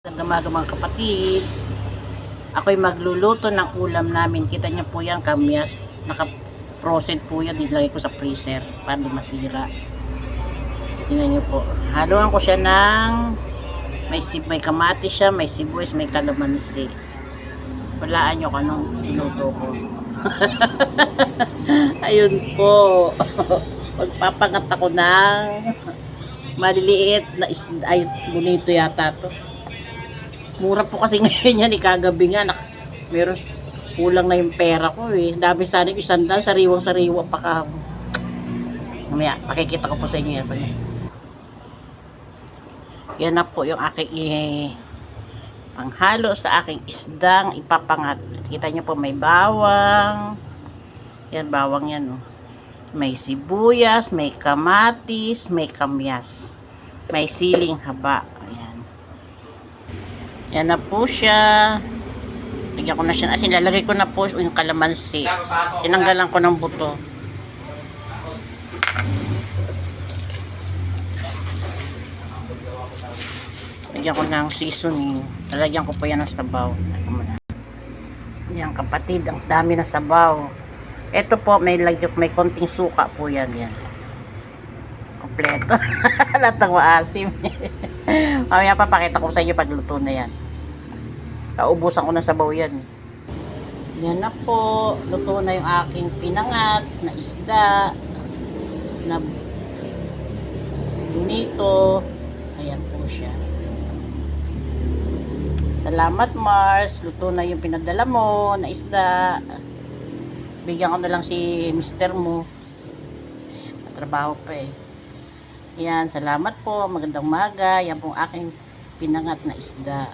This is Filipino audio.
Magandang umaga mga kapatid. Ako'y magluluto ng ulam namin. Kita niyo po yan, kamyas. Naka-frozen po yan. Nilagay ko sa freezer para di masira. Tingnan niyo po. Haluan ko siya ng may kamatis siya, may sibuyas, may kalamansi. Walaan niyo kung anong niluto ko. Ayun po. Magpapangat ako ng maliliit na isda. Ay, bonito yata to. Mura po kasi ngayon yan, kagabi nga, meron kulang na yung pera ko eh. Dami sana yung isandal, sariwang-sariwa pa ka. Mamaya, pakikita ko po sa inyo yan. Yan na po yung aking panghalo sa aking isdang ipapangat. Kita nyo po may bawang. Yan, bawang yan. Oh. May sibuyas, may kamatis, may kamyas. May siling haba. Ayan. Yan na po siya. Lagyan ko na siya. As in, lalagay ko na po yung kalamansi. Tinanggalan ko ng buto. Lagyan ko ng seasoning. Lalagyan ko po yan ng sabaw. Yan kapatid, ang dami na sabaw. Ito po, may konting suka po yan. Yan. Kompleto. Lahat ng maasim. Mamaya papakita ko sa inyo pagluto na yan. Naubusan ko ng sabaw yan. Yan na po. Luto na yung aking pinangat na isda na bonito. Ayan po siya. Salamat Mars. Luto na yung pinadala mo na isda. Bigyan ko na lang si Mr. mo. Trabaho pa eh. Yan, salamat po. Magandang umaga. Yan pong aking pinangat na isda.